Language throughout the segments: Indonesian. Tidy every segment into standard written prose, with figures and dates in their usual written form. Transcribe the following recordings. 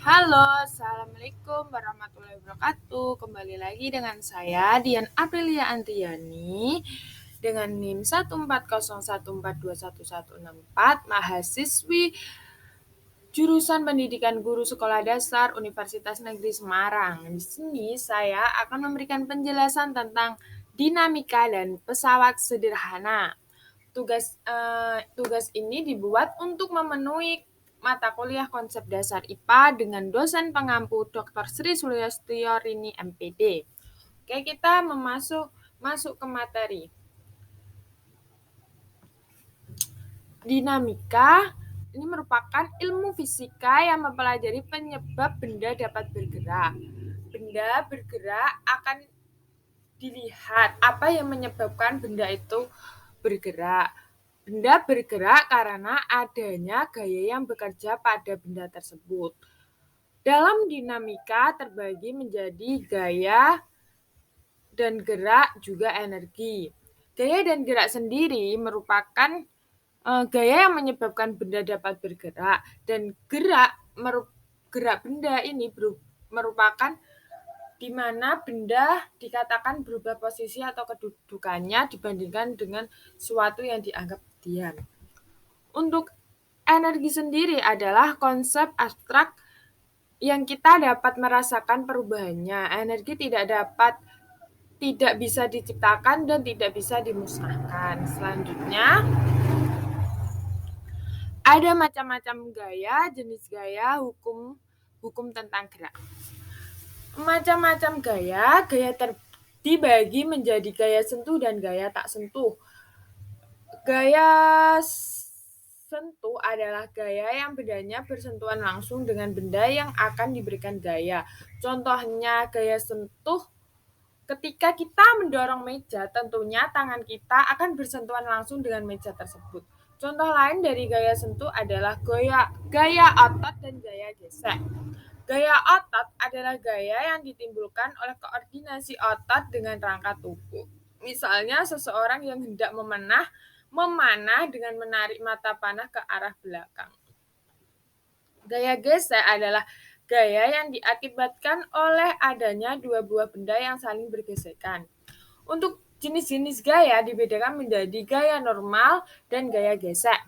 Halo, Assalamualaikum warahmatullahi wabarakatuh. Kembali lagi dengan saya, Dian Aprilia Antiani, dengan NIM 14014211164, mahasiswi jurusan Pendidikan Guru Sekolah Dasar Universitas Negeri Semarang. Di sini saya akan memberikan penjelasan tentang dinamika dan pesawat sederhana. Tugas ini dibuat untuk memenuhi mata kuliah konsep dasar IPA dengan dosen pengampu Dr. Sri Sulistyorini MPD. Oke, kita masuk ke materi. Dinamika ini merupakan ilmu fisika yang mempelajari penyebab benda dapat bergerak. Benda bergerak akan dilihat apa yang menyebabkan benda itu bergerak. Benda bergerak karena adanya gaya yang bekerja pada benda tersebut. Dalam dinamika terbagi menjadi gaya dan gerak juga energi. Gaya dan gerak sendiri merupakan gaya yang menyebabkan benda dapat bergerak, dan gerak benda ini merupakan di mana benda dikatakan berubah posisi atau kedudukannya dibandingkan dengan suatu yang dianggap diam. Untuk energi sendiri adalah konsep abstrak yang kita dapat merasakan perubahannya. Energi tidak bisa diciptakan dan tidak bisa dimusnahkan. Selanjutnya, ada macam-macam gaya, jenis gaya, hukum tentang gerak. Macam-macam gaya dibagi menjadi gaya sentuh dan gaya tak sentuh. Gaya sentuh adalah gaya yang bendanya bersentuhan langsung dengan benda yang akan diberikan gaya. Contohnya gaya sentuh, ketika kita mendorong meja, tentunya tangan kita akan bersentuhan langsung dengan meja tersebut. Contoh lain dari gaya sentuh adalah gaya otot dan gaya gesek. Gaya otot adalah gaya yang ditimbulkan oleh koordinasi otot dengan rangka tubuh. Misalnya seseorang yang hendak memanah dengan menarik mata panah ke arah belakang. Gaya gesek adalah gaya yang diakibatkan oleh adanya dua buah benda yang saling bergesekan. Untuk jenis-jenis gaya dibedakan menjadi gaya normal dan gaya gesek.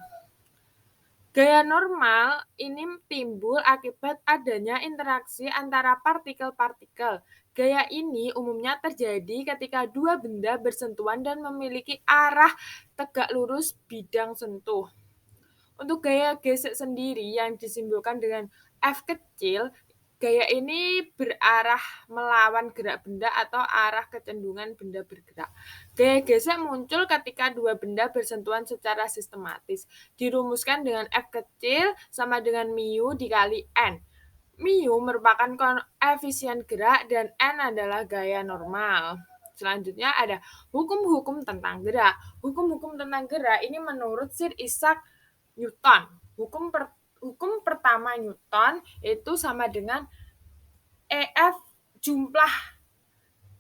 Gaya normal ini timbul akibat adanya interaksi antara partikel-partikel. Gaya ini umumnya terjadi ketika dua benda bersentuhan dan memiliki arah tegak lurus bidang sentuh. Untuk gaya gesek sendiri yang disimbolkan dengan F kecil, gaya ini berarah melawan gerak benda atau arah kecenderungan benda bergerak. Gaya gesek muncul ketika dua benda bersentuhan secara sistematis. Dirumuskan dengan F kecil sama dengan mu dikali N. Mu merupakan koefisien gerak dan N adalah gaya normal. Selanjutnya ada hukum-hukum tentang gerak. Hukum-hukum tentang gerak ini menurut Sir Isaac Newton. Hukum pertama Newton itu sama dengan EF jumlah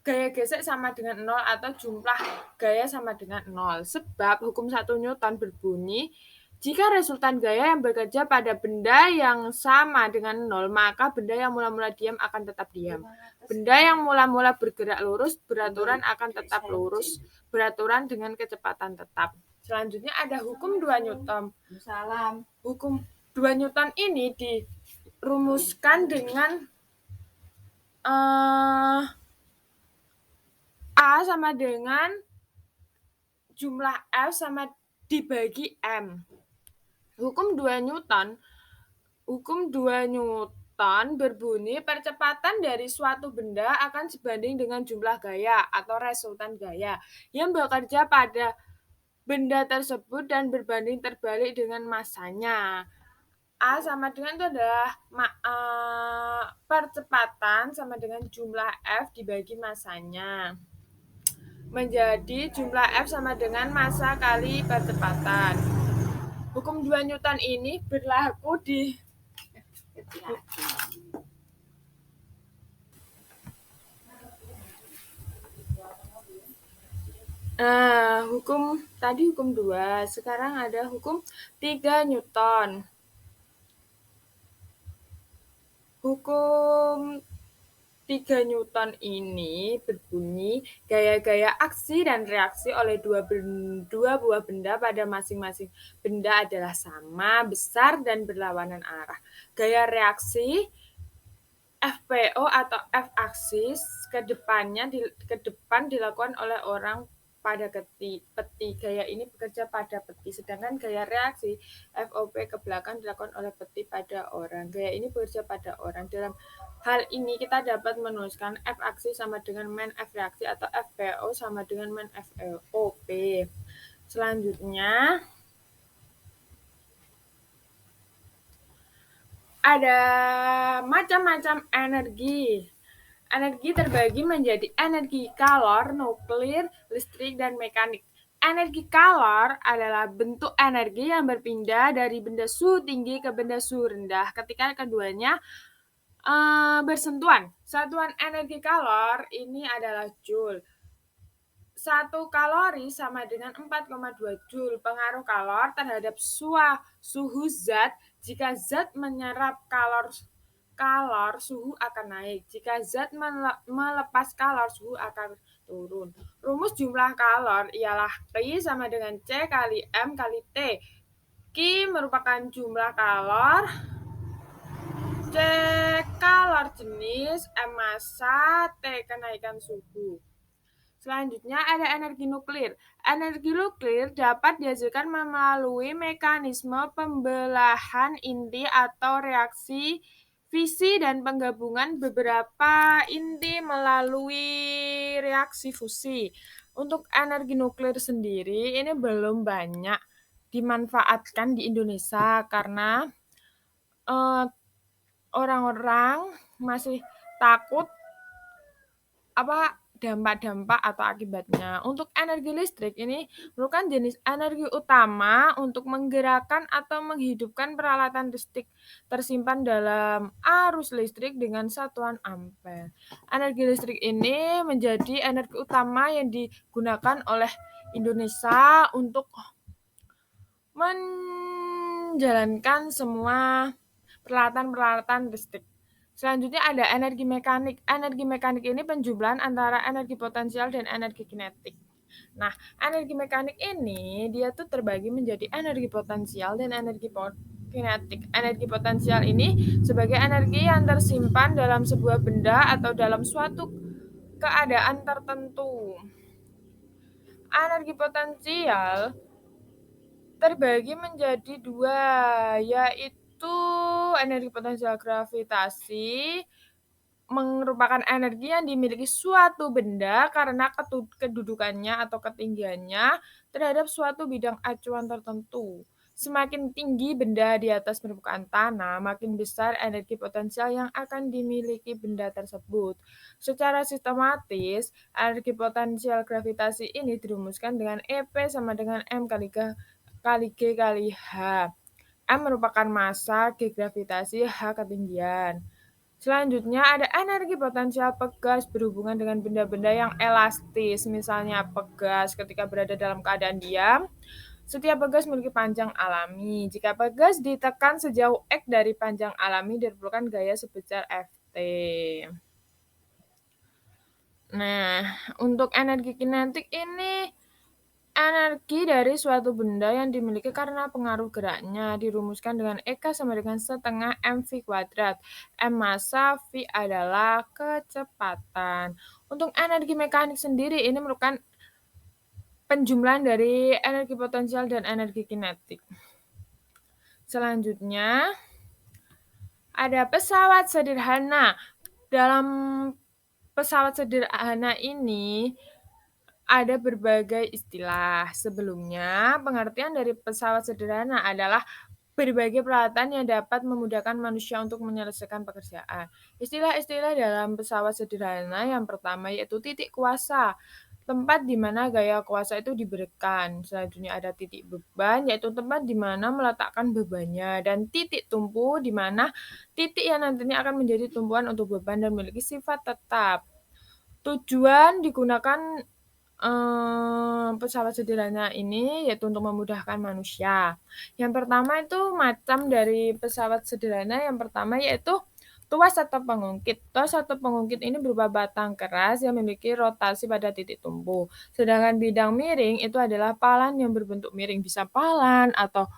gaya gesek sama dengan 0 atau jumlah gaya sama dengan 0. Sebab hukum 1 Newton berbunyi, jika resultan gaya yang bekerja pada benda yang sama dengan 0, maka benda yang mula-mula diam akan tetap diam. Benda yang mula-mula bergerak lurus beraturan akan tetap lurus, beraturan dengan kecepatan tetap. Selanjutnya ada hukum 2 Newton. Hukum 2 Newton ini dirumuskan dengan A sama dengan jumlah F sama dibagi M. Hukum 2 Newton berbunyi percepatan dari suatu benda akan sebanding dengan jumlah gaya atau resultan gaya yang bekerja pada benda tersebut dan berbanding terbalik dengan massanya. A sama dengan itu adalah percepatan sama dengan jumlah F dibagi massanya. Menjadi jumlah F sama dengan massa kali percepatan. Hukum 2 Newton ini berlaku di hukum 2, sekarang ada hukum 3 Newton. Hukum 3 Newton ini berbunyi, gaya-gaya aksi dan reaksi oleh dua buah benda pada masing-masing benda adalah sama, besar, dan berlawanan arah. Gaya reaksi FPO atau F-aksis ke depan dilakukan oleh orang pada peti. Gaya ini bekerja pada peti, sedangkan gaya reaksi FOP ke belakang dilakukan oleh peti pada orang. Gaya ini bekerja pada orang. Dalam hal ini kita dapat menuliskan F-aksis sama dengan main F-reaksi atau FPO sama dengan main FOP. Selanjutnya, ada macam-macam energi. Energi terbagi menjadi energi kalor, nuklir, listrik, dan mekanik. Energi kalor adalah bentuk energi yang berpindah dari benda suhu tinggi ke benda suhu rendah ketika keduanya bersentuhan. Satuan energi kalor ini adalah joule. 1 kalori sama dengan 4,2 joule. Pengaruh kalor terhadap suhu zat. Jika zat menyerap kalor, suhu akan naik. Jika zat melepas kalor, suhu akan turun. Rumus jumlah kalor ialah Q sama dengan C kali M kali T. Q merupakan jumlah kalor, C kalor jenis, M massa, T kenaikan suhu. Selanjutnya ada energi nuklir. Energi nuklir dapat dihasilkan melalui mekanisme pembelahan inti atau reaksi fisi dan penggabungan beberapa inti melalui reaksi fusi. Untuk energi nuklir sendiri ini belum banyak dimanfaatkan di Indonesia karena orang-orang masih takut dampak-dampak atau akibatnya. Untuk energi listrik ini merupakan jenis energi utama untuk menggerakkan atau menghidupkan peralatan listrik tersimpan dalam arus listrik dengan satuan ampere. Energi listrik ini menjadi energi utama yang digunakan oleh Indonesia untuk menjalankan semua peralatan-peralatan listrik. Selanjutnya ada energi mekanik. Energi mekanik ini penjumlahan antara energi potensial dan energi kinetik. Nah, energi mekanik ini dia tuh terbagi menjadi energi potensial dan energi kinetik. Energi potensial ini sebagai energi yang tersimpan dalam sebuah benda atau dalam suatu keadaan tertentu. Energi potensial terbagi menjadi dua, yaitu energi potensial gravitasi merupakan energi yang dimiliki suatu benda karena kedudukannya atau ketinggiannya terhadap suatu bidang acuan tertentu. Semakin tinggi benda di atas permukaan tanah, makin besar energi potensial yang akan dimiliki benda tersebut. Secara sistematis, energi potensial gravitasi ini dirumuskan dengan EP sama dengan M kali G kali H. M merupakan massa, G gravitasi, H ketinggian. Selanjutnya ada energi potensial pegas berhubungan dengan benda-benda yang elastis. Misalnya pegas ketika berada dalam keadaan diam, setiap pegas memiliki panjang alami. Jika pegas ditekan sejauh X dari panjang alami, diperlukan gaya sebesar Ft. Nah, untuk energi kinetik ini energi dari suatu benda yang dimiliki karena pengaruh geraknya dirumuskan dengan EK sama dengan setengah mv kuadrat. M massa, V adalah kecepatan. Untuk energi mekanik sendiri ini merupakan penjumlahan dari energi potensial dan energi kinetik. Selanjutnya ada pesawat sederhana. Dalam pesawat sederhana ini ada berbagai istilah. Sebelumnya, pengertian dari pesawat sederhana adalah berbagai peralatan yang dapat memudahkan manusia untuk menyelesaikan pekerjaan. Istilah-istilah dalam pesawat sederhana yang pertama yaitu titik kuasa, tempat di mana gaya kuasa itu diberikan. Selanjutnya ada titik beban, yaitu tempat di mana meletakkan bebannya. Dan titik tumpu, di mana titik yang nantinya akan menjadi tumpuan untuk beban dan memiliki sifat tetap. Tujuan digunakan pesawat sederhana ini yaitu untuk memudahkan manusia. Yang pertama itu macam dari pesawat sederhana yang pertama yaitu Tuas atau pengungkit. Tuas atau pengungkit ini berupa batang keras yang memiliki rotasi pada titik tumpu. Sedangkan bidang miring itu adalah palan yang berbentuk miring, bisa palan atau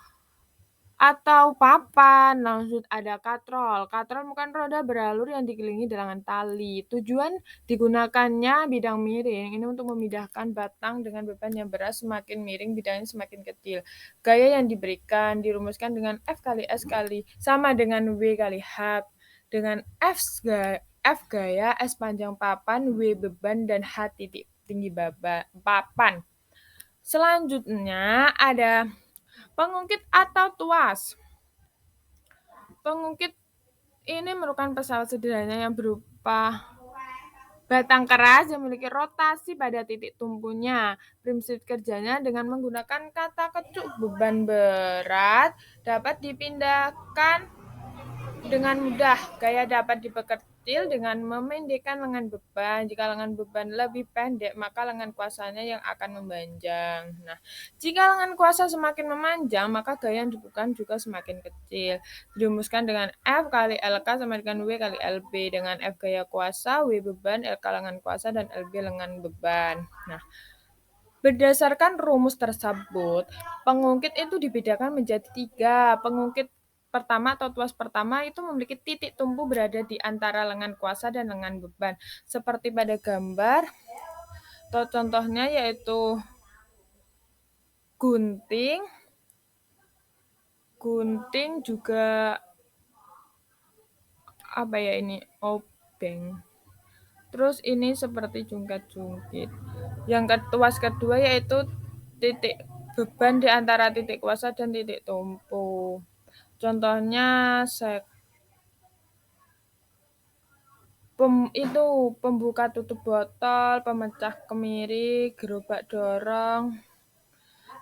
papan. Langsung ada katrol. Katrol bukan roda beralur yang dikelilingi dengan tali. Tujuan digunakannya bidang miring ini untuk memindahkan batang dengan beban yang berat, semakin miring bidangnya semakin kecil. Gaya yang diberikan dirumuskan dengan F kali S kali sama dengan W kali H, dengan F gaya, S panjang papan, W beban, dan H titik tinggi papan. Selanjutnya ada pengungkit atau tuas. Pengungkit ini merupakan pesawat sederhana yang berupa batang keras yang memiliki rotasi pada titik tumpunya. Prinsip kerjanya dengan menggunakan kata kecuk beban berat dapat dipindahkan dengan mudah. Gaya dapat diperkecil dengan memendekkan lengan beban. Jika lengan beban lebih pendek, maka lengan kuasanya yang akan memanjang. Nah, jika lengan kuasa semakin memanjang, maka gaya yang dibutuhkan juga semakin kecil. Dirumuskan dengan F kali LK sama dengan W kali LB. Dengan F gaya kuasa, W beban, LK lengan kuasa, dan LB lengan beban. Nah, berdasarkan rumus tersebut, pengungkit itu dibedakan menjadi 3. Pengungkit pertama atau tuas pertama itu memiliki titik tumpu berada di antara lengan kuasa dan lengan beban. Seperti pada gambar, atau contohnya yaitu gunting juga obeng. Terus ini seperti jungkat-jungkit. Yang tuas kedua yaitu titik beban di antara titik kuasa dan titik tumpu. Contohnya pembuka tutup botol, pemecah kemiri, gerobak dorong.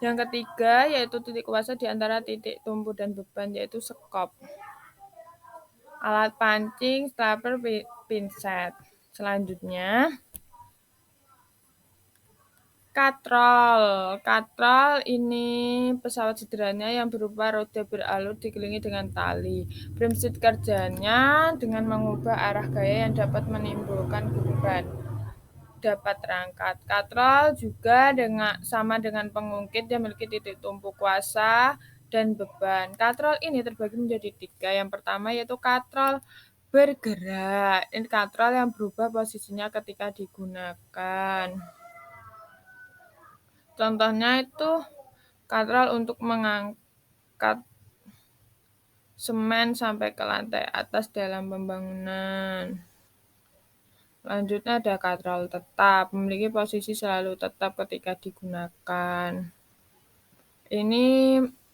Yang ketiga yaitu titik kuasa di antara titik tumpu dan beban, yaitu sekop. Alat pancing, stapler, pinset. Selanjutnya, katrol. Katrol ini pesawat sederhana yang berupa roda beralur dikelilingi dengan tali. Prinsip kerjanya dengan mengubah arah gaya yang dapat menimbulkan beban dapat terangkat. Katrol juga sama dengan pengungkit yang memiliki titik tumpu kuasa dan beban. Katrol ini terbagi menjadi 3. Yang pertama yaitu katrol bergerak. Ini katrol yang berubah posisinya ketika digunakan. Contohnya itu katrol untuk mengangkat semen sampai ke lantai atas dalam pembangunan. Selanjutnya ada katrol tetap, memiliki posisi selalu tetap ketika digunakan. Ini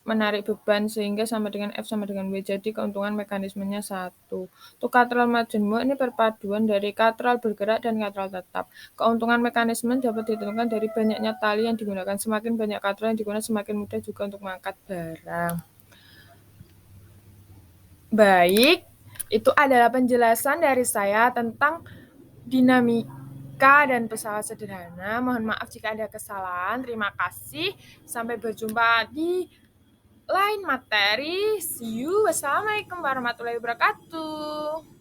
menarik beban sehingga sama dengan F sama dengan W, jadi keuntungan mekanismenya 1. Untuk katrol majemuk ini perpaduan dari katrol bergerak dan katrol tetap. Keuntungan mekanisme dapat ditentukan dari banyaknya tali yang digunakan. Semakin banyak katrol yang digunakan, semakin mudah juga untuk mengangkat barang. Baik, itu adalah penjelasan dari saya tentang dinamika dan pesawat sederhana. Mohon maaf jika ada kesalahan. Terima kasih. Sampai berjumpa di lain materi. See you. Wassalamualaikum warahmatullahi wabarakatuh.